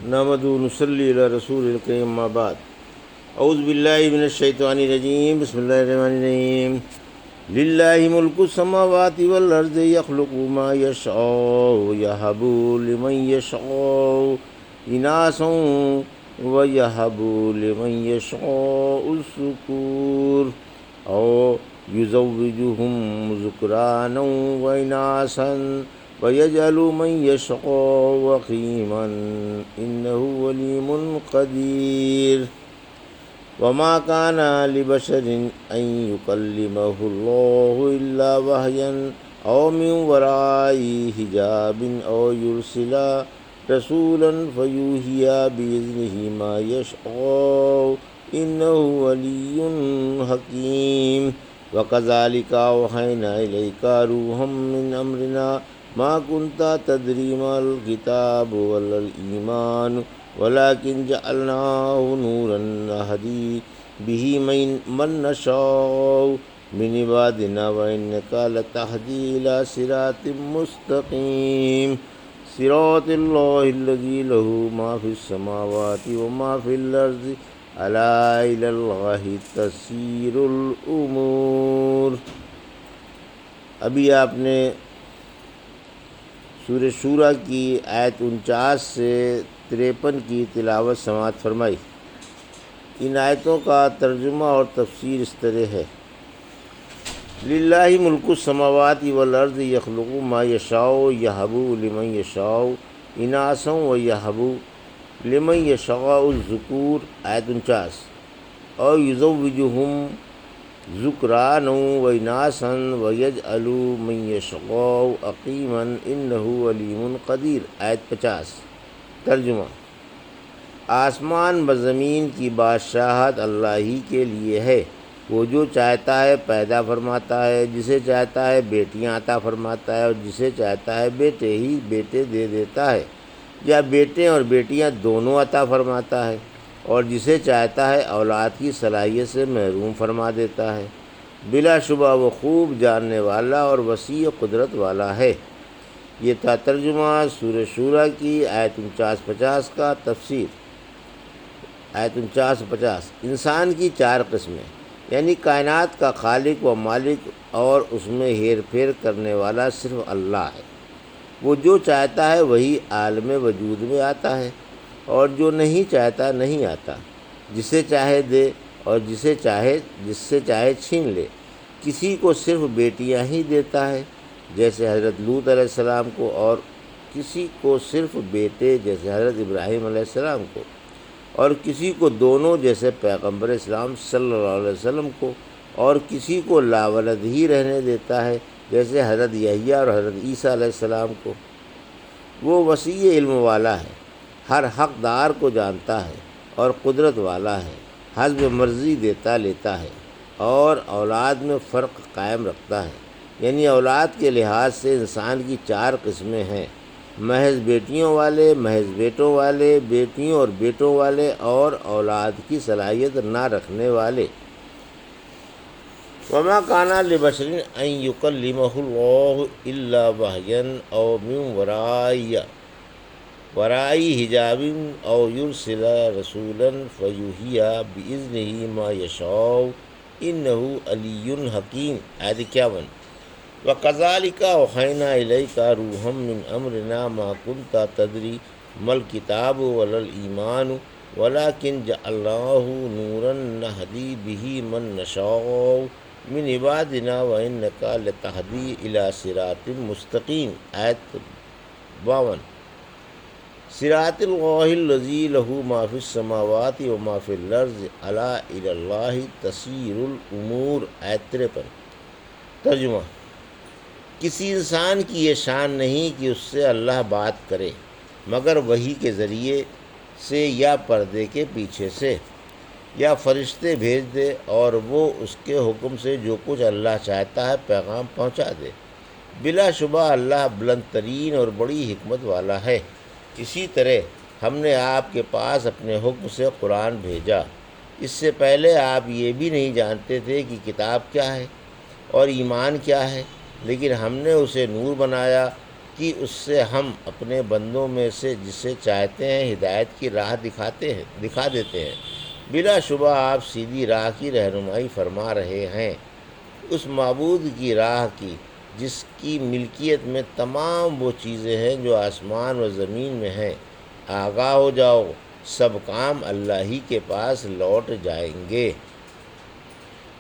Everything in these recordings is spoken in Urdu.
نحمد نصلی علی رسول الکریم اما بعد اعوذ باللہ من الشیطان الرجیم بسم اللہ الرحمن الرحیم للہ ملک السماوات والارض یخلق ما یشاء یہب لمن یشاء اناثا ویہب لمن یشاء الذکور او یزوجہم ذکرانا واناثا وَيَجْعَلُ مَن يَشَاءُ عَقِيمًا إِنَّهُ عَلِيمٌ قَدِيرٌ وَمَا كَانَ لِبَشَرٍ أَن يُكَلِّمَهُ اللَّهُ إِلَّا وَحْيًا أَوْ مِن وَرَاءِ حِجَابٍ أَوْ يُرْسِلَ رَسُولًا فَيُوحِيَ بِإِذْنِهِ مَا يَشَاءُ إِنَّهُ عَلِيٌّ حَكِيمٌ وَكَذَلِكَ أَوْحَيْنَا إِلَيْكَ رُوحًا مِّنْ أَمْرِنَا ما كنت تدري ما الكتاب ولا الإيمان ولكن جعلناه نورا نهدي به من نشاء من عبادنا وإنك لتهدي إلى صراط مستقيم صراط الله الذي له ما في السماوات وما في الأرض ألا إلى الله تسير الأمور۔ ابھی آپ نے سورہ شورى کی آیت 49 سے 53 کی تلاوت سماعت فرمائی۔ ان آیتوں کا ترجمہ اور تفسیر اس طرح ہے: للہ ملک السماوات والارض یخلق ما یشاء یہب لمن یشاء اناثا ویہب لمن یشاء الذکور، آیت 49۔ اور یزوجہم ذکرانا واناثا ویجعل من یشاء عقیما انہ علیم قدیر، آیت 50۔ ترجمہ: آسمان و زمین کی بادشاہت اللہ ہی کے لیے ہے۔ وہ جو چاہتا ہے پیدا فرماتا ہے، جسے چاہتا ہے بیٹیاں عطا فرماتا ہے اور جسے چاہتا ہے بیٹے ہی بیٹے دے دیتا ہے، یا بیٹے اور بیٹیاں دونوں عطا فرماتا ہے، اور جسے چاہتا ہے اولاد کی صلاحیت سے محروم فرما دیتا ہے۔ بلا شبہ وہ خوب جاننے والا اور وسیع قدرت والا ہے۔ یہ تھا ترجمہ سورہ شورى کی آیت 49-50 کا۔ تفسیر: آیت 49-50 انسان کی 4 قسمیں، یعنی کائنات کا خالق و مالک اور اس میں ہیر پھیر کرنے والا صرف اللہ ہے۔ وہ جو چاہتا ہے وہی عالم وجود میں آتا ہے، اور جو نہیں چاہتا نہیں آتا، جسے چاہے دے اور جس سے چاہے چھین لے۔ کسی کو صرف بیٹیاں ہی دیتا ہے جیسے حضرت لوط علیہ السلام کو، اور کسی کو صرف بیٹے جیسے حضرت ابراہیم علیہ السلام کو، اور کسی کو دونوں جیسے پیغمبر اسلام صلی اللہ علیہ وسلم کو، اور کسی کو لاولد ہی رہنے دیتا ہے جیسے حضرت یحییٰ اور حضرت عیسیٰ علیہ السلام کو۔ وہ وسیع علم والا ہے، ہر حقدار کو جانتا ہے اور قدرت والا ہے، حسب مرضی دیتا لیتا ہے، اور اولاد میں فرق قائم رکھتا ہے۔ یعنی اولاد کے لحاظ سے انسان کی 4 قسمیں ہیں: محض بیٹیوں والے، محض بیٹوں والے، بیٹیوں اور بیٹوں والے، اور اولاد کی صلاحیت نہ رکھنے والے۔ وما كان لبشر ان يكلمه الله الا وحيا او من وراء حجاب او يرسل رسولا فيوحي باذنه ما يشاء انه علي حكيم، آیت 51۔ وكذلك اوحينا اليك روحا من امرنا ما كنت تدري ما الكتاب ولا الايمان ولكن جعلناه نورا نهدي به من نشاء من عبادنا وإنك لتهدي إلى صراط مستقيم، آیت 52۔ صراط الله الذي له ما في السماوات وما في الأرض ألا إلى الله تسير الأمور، آیت 53۔ ترجمہ: کسی انسان کی یہ شان نہیں کہ اس سے اللہ بات کرے مگر وحی کے ذریعے سے یا پردے کے پیچھے سے، یا فرشتے بھیج دے اور وہ اس کے حکم سے جو کچھ اللہ چاہتا ہے پیغام پہنچا دے۔ بلا شبہ اللہ بلند ترین اور بڑی حکمت والا ہے۔ اسی طرح ہم نے آپ کے پاس اپنے حکم سے قرآن بھیجا۔ اس سے پہلے آپ یہ بھی نہیں جانتے تھے کہ کتاب کیا ہے اور ایمان کیا ہے، لیکن ہم نے اسے نور بنایا کہ اس سے ہم اپنے بندوں میں سے جسے چاہتے ہیں ہدایت کی راہ دکھا دیتے ہیں۔ بلا شبہ آپ سیدھی راہ کی رہنمائی فرما رہے ہیں، اس معبود کی راہ کی جس کی ملکیت میں تمام وہ چیزیں ہیں جو آسمان و زمین میں ہیں۔ آگاہ ہو جاؤ، سب کام اللہ ہی کے پاس لوٹ جائیں گے۔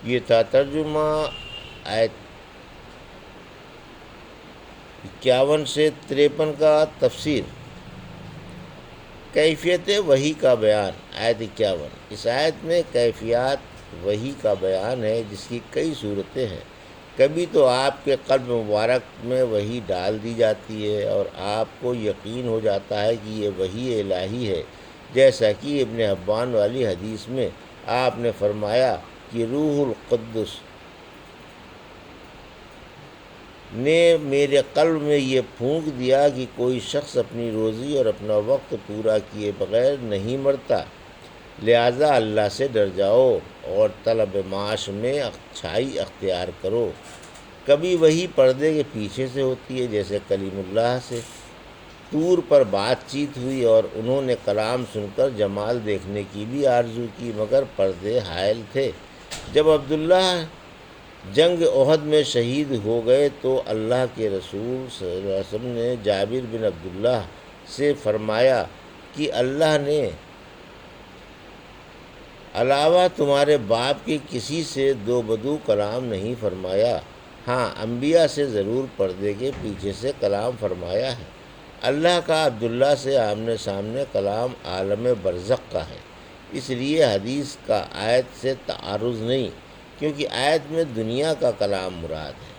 یہ تھا ترجمہ آیت 51 سے 53 کا۔ تفسیر کیفیت وحی کا بیان۔ آیت 51، اس آیت میں کیفیات وحی کا بیان ہے جس کی کئی صورتیں ہیں۔ کبھی تو آپ کے قلب مبارک میں وحی ڈال دی جاتی ہے اور آپ کو یقین ہو جاتا ہے کہ یہ وحی الہی ہے، جیسا کہ ابن حبان والی حدیث میں آپ نے فرمایا کہ روح القدس نے میرے قلب میں یہ پھونک دیا کہ کوئی شخص اپنی روزی اور اپنا وقت پورا کیے بغیر نہیں مرتا، لہٰذا اللہ سے ڈر جاؤ اور طلب معاش میں اچھائی اختیار کرو۔ کبھی وہی پردے کے پیچھے سے ہوتی ہے، جیسے کلیم اللہ سے طور پر بات چیت ہوئی اور انہوں نے کلام سن کر جمال دیکھنے کی بھی آرزو کی، مگر پردے حائل تھے۔ جب عبداللہ جنگ احد میں شہید ہو گئے تو اللہ کے رسول صلی اللہ علیہ وسلم نے جابر بن عبداللہ سے فرمایا کہ اللہ نے علاوہ تمہارے باپ کے کسی سے دو بدو کلام نہیں فرمایا، ہاں انبیاء سے ضرور پردے کے پیچھے سے کلام فرمایا ہے۔ اللہ کا عبداللہ سے آمنے سامنے کلام عالم برزخ کا ہے، اس لیے حدیث کا آیت سے تعارض نہیں، کیونکہ آیت میں دنیا کا کلام مراد ہے۔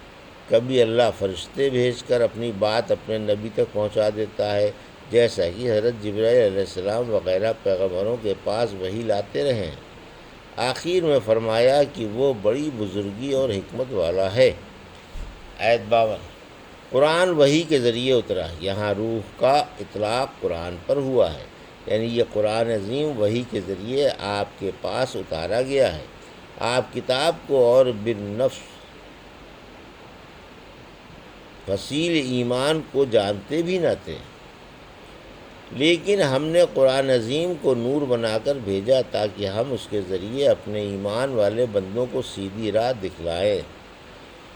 کبھی اللہ فرشتے بھیج کر اپنی بات اپنے نبی تک پہنچا دیتا ہے، جیسا کہ حضرت جبرائیل علیہ السلام وغیرہ پیغمبروں کے پاس وحی لاتے رہے ہیں۔ آخر میں فرمایا کہ وہ بڑی بزرگی اور حکمت والا ہے۔ آیت 52، قرآن وحی کے ذریعے اترا۔ یہاں روح کا اطلاق قرآن پر ہوا ہے، یعنی یہ قرآن عظیم وحی کے ذریعے آپ کے پاس اتارا گیا ہے۔ آپ کتاب کو اور بالنفس فصیل ایمان کو جانتے بھی نہ تھے، لیکن ہم نے قرآن عظیم کو نور بنا کر بھیجا تاکہ ہم اس کے ذریعے اپنے ایمان والے بندوں کو سیدھی راہ دکھلائیں۔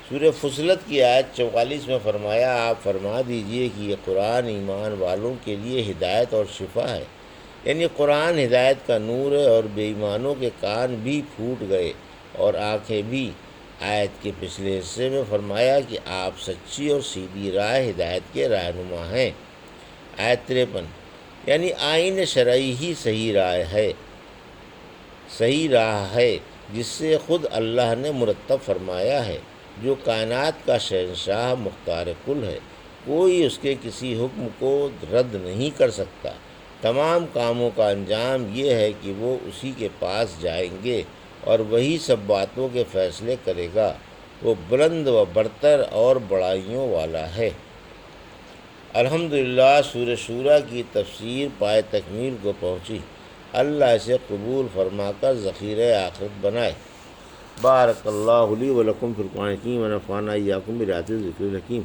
سورہ فصلت کی آیت 44 میں فرمایا، آپ فرما دیجئے کہ یہ قرآن ایمان والوں کے لیے ہدایت اور شفا ہے، یعنی قرآن ہدایت کا نور ہے اور بے ایمانوں کے کان بھی پھوٹ گئے اور آنکھیں بھی۔ آیت کے پچھلے حصے میں فرمایا کہ آپ سچی اور سیدھی راہ ہدایت کے رہنما ہیں۔ آیت 53، یعنی آئین شرعی ہی صحیح راہ ہے جس سے خود اللہ نے مرتب فرمایا ہے، جو کائنات کا شہنشاہ مختار کل ہے، کوئی اس کے کسی حکم کو رد نہیں کر سکتا۔ تمام کاموں کا انجام یہ ہے کہ وہ اسی کے پاس جائیں گے اور وہی سب باتوں کے فیصلے کرے گا، وہ بلند و برتر اور بڑائیوں والا ہے۔ الحمدللہ سورہ شورى کی تفسیر پائے تکمیل کو پہنچی۔ اللہ اسے قبول فرما کر ذخیرہ آخرت بنائے۔ بارک اللہ لی و لکم فی القرآن الحکیم و نفعنی وایاکم بآیات الذکر الحکیم۔